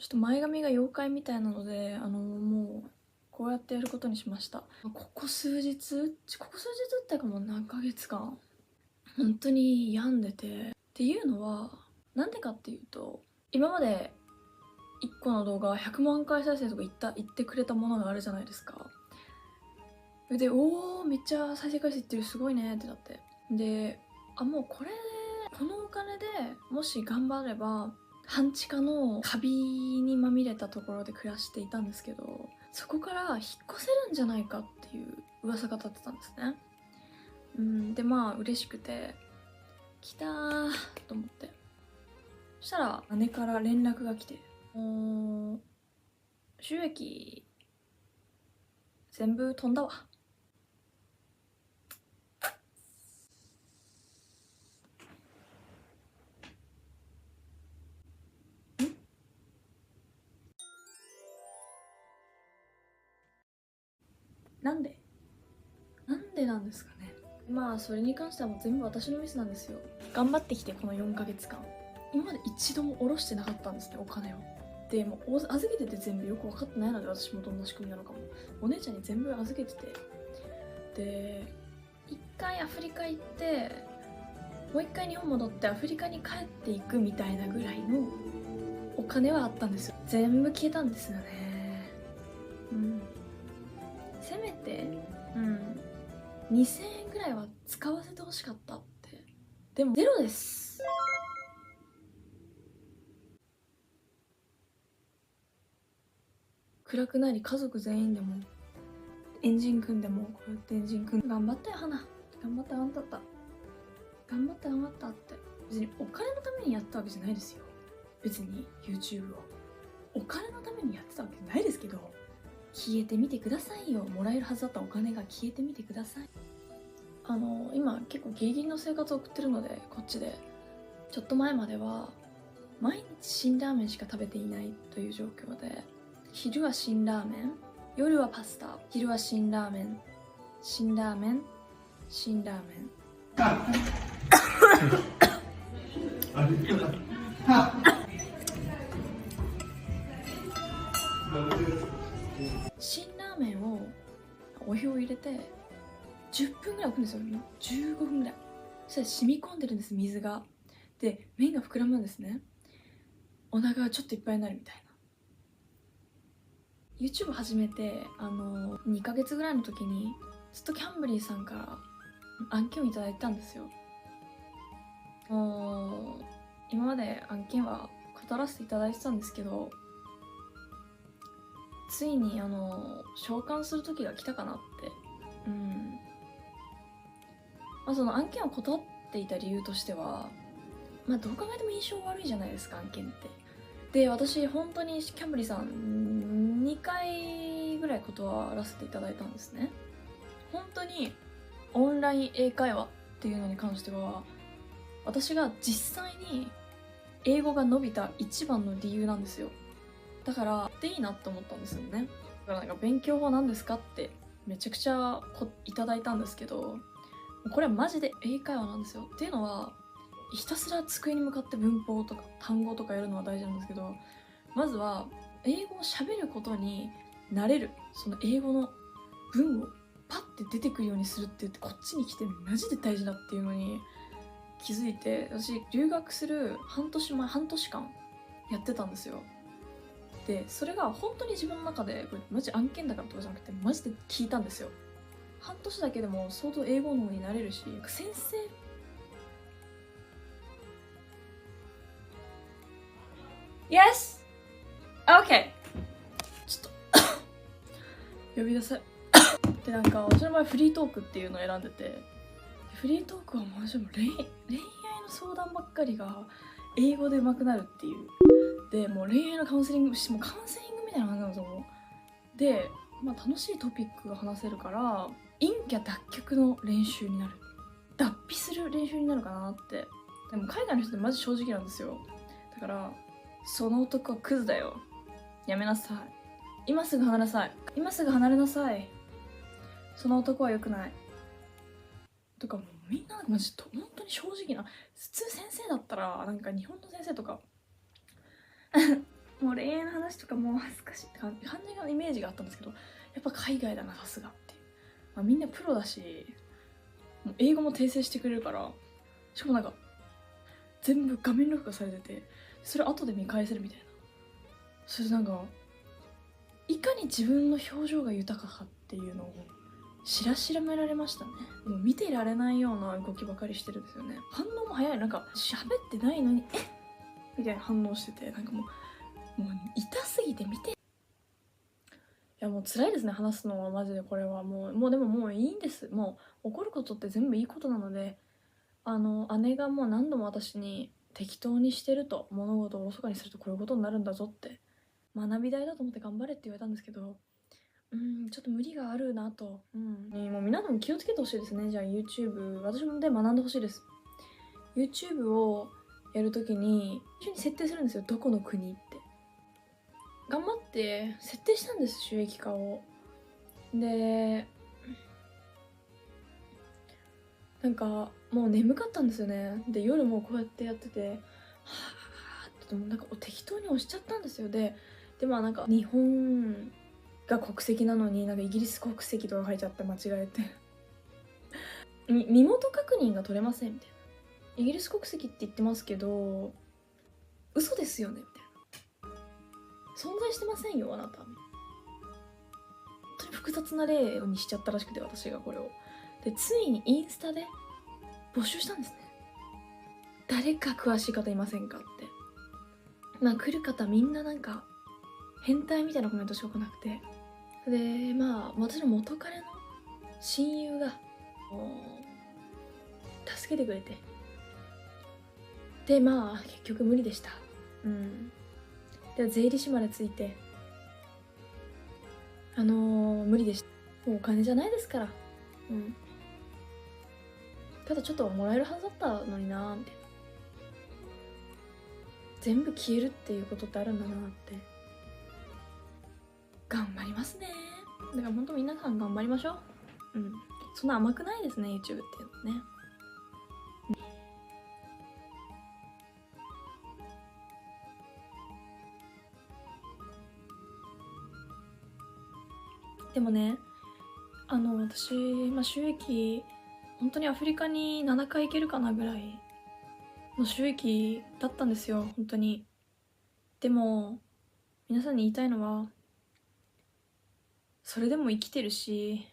ちょっと前髪が妖怪みたいなのでもうこうやってやることにしました。ここ数日っていうかもう何ヶ月間本当に病んでて、っていうのはなんでかっていうと、今まで1個の動画100万回再生とか言ってくれたものがあるじゃないですか。で、おーめっちゃ再生回数いってる、すごいねってなって、でもうこのお金でもし頑張れば半地下のカビにまみれたところで暮らしていたんですけど、そこから引っ越せるんじゃないかっていう噂が立ってたんですね。でまあ嬉しくて来たーと思って、そしたら姉から連絡が来て、収益全部飛んだわ。なんでなんですかね。まあそれに関してはもう全部私のミスなんですよ。頑張ってきてこの4ヶ月間今まで一度も下ろしてなかったんですね、お金を。でもう預けてて全部よく分かってないので、私もどんな仕組みなのかも。お姉ちゃんに全部預けてて、で一回アフリカ行ってもう一回日本戻ってアフリカに帰っていくみたいなぐらいのお金はあったんですよ。全部消えたんですよね。せめて2000円ぐらいは使わせてほしかったって。でもゼロです。暗くなり家族全員でもエンジン組んでも、こうやってエンジン組んで頑張ったよ花、頑張った頑張った頑張った頑張ったって、別にお金のためにやったわけじゃないですよ。別に YouTube をお金のためにやってたわけじゃないですけど、消えてみてくださいよ。もらえるはずだったお金が消えてみてください。今結構ギリギリの生活を送ってるので、こっちでちょっと前までは毎日辛ラーメンしか食べていないという状況で、昼は辛ラーメン、夜はパスタ、昼は辛ラーメン、辛ラーメン、辛ラーメン。辛ラーメンをお湯を入れて10分ぐらい置くんですよ。15分ぐらい。そしたら染み込んでるんです、水が。で麺が膨らむんですね。お腹がちょっといっぱいになるみたいな。YouTube 始めて2ヶ月ぐらいの時にずっとキャンブリーさんから案件をいただいたんですよ。もう今まで案件は語らせていただいてたんですけど、ついに召喚する時が来たかなって。その案件を断っていた理由としては、どう考えても印象悪いじゃないですか、案件って。で私本当にキャンブリーさん2回ぐらい断らせていただいたんですね。本当にオンライン英会話っていうのに関しては私が実際に英語が伸びた一番の理由なんですよ。だからでいいなって思ったんですよね。だから勉強法なんですかってめちゃくちゃいただいたんですけど、これはマジで英会話なんですよ。っていうのはひたすら机に向かって文法とか単語とかやるのは大事なんですけど、まずは英語を喋ることに慣れる、その英語の文をパッて出てくるようにするって言って、こっちに来てマジで大事だっていうのに気づいて、私留学する半年間やってたんですよ。でそれが本当に自分の中でこれマジ案件だからとかじゃなくてマジで効いたんですよ。半年だけでも相当英語のになれるし、先生Yes! Okay! ちょっと呼び出せで、私の場合フリートークっていうのを選んでて、フリートークはマジで恋愛の相談ばっかりが英語で上手くなるっていう。でもう恋愛のカウンセリングみたいな感じなんですよ。で、楽しいトピックが話せるから陰キャ脱却の練習になる、脱皮する練習になるかなって。でも海外の人ってマジ正直なんですよ。だからその男はクズだよ、やめなさい、今すぐ離れなさい、今すぐ離れなさい、その男は良くないとか、もうみんなマジ本当に正直な。普通先生だったら日本の先生とかもう恋愛の話とかもう恥ずかしいって感じのイメージがあったんですけど、やっぱ海外だなさすがっていう、まあ、みんなプロだしもう英語も訂正してくれるから、しかもなんか全部画面録画されてて、それ後で見返せるみたいな。それなんかいかに自分の表情が豊かかっていうのを知らしめられましたね。もう見ていられないような動きばかりしてるんですよね。反応も早い。なんか喋ってないのにみたいな反応してて、なんかもう痛すぎて見て、いやもう辛いですね、話すのは。マジでこれはもうでももういいんです。もう怒ることって全部いいことなので、姉がもう何度も私に適当にしてると、物事をおろそかにするとこういうことになるんだぞって、学び台だと思って頑張れって言われたんですけど、ちょっと無理があるなと。もう皆さんも気をつけてほしいですね。じゃあ YouTube、私もで学んでほしいです。YouTube をやるときに一緒に設定するんですよ。どこの国って。頑張って設定したんです、収益化を。で、なんかもう眠かったんですよね。で、夜もこうやってやってて、はぁってなんか適当に押しちゃったんですよ。でまあなんか日本が国籍なのになんかイギリス国籍とか書いちゃって間違えて身元確認が取れませんみたいな。イギリス国籍って言ってますけど嘘ですよねみたいな。存在してませんよあなた。本当に複雑な例にしちゃったらしくて、私がこれを。でついにインスタで募集したんですね。誰か詳しい方いませんかって。まあ来る方みんななんか変態みたいなコメントしか来なくて、でまあ私の元彼の親友が助けてくれて、でまあ結局無理でした。で税理士までついて無理でした。もうお金じゃないですから。ただちょっともらえるはずだったのになーみたいな。全部消えるっていうことってあるんだなって。頑張りますね。だから本当皆さん頑張りましょう。そんな甘くないですね YouTube っていうのね。でもね、私、収益本当にアフリカに7回行けるかなぐらいの収益だったんですよ、本当に。でも皆さんに言いたいのは、それでも生きてるし、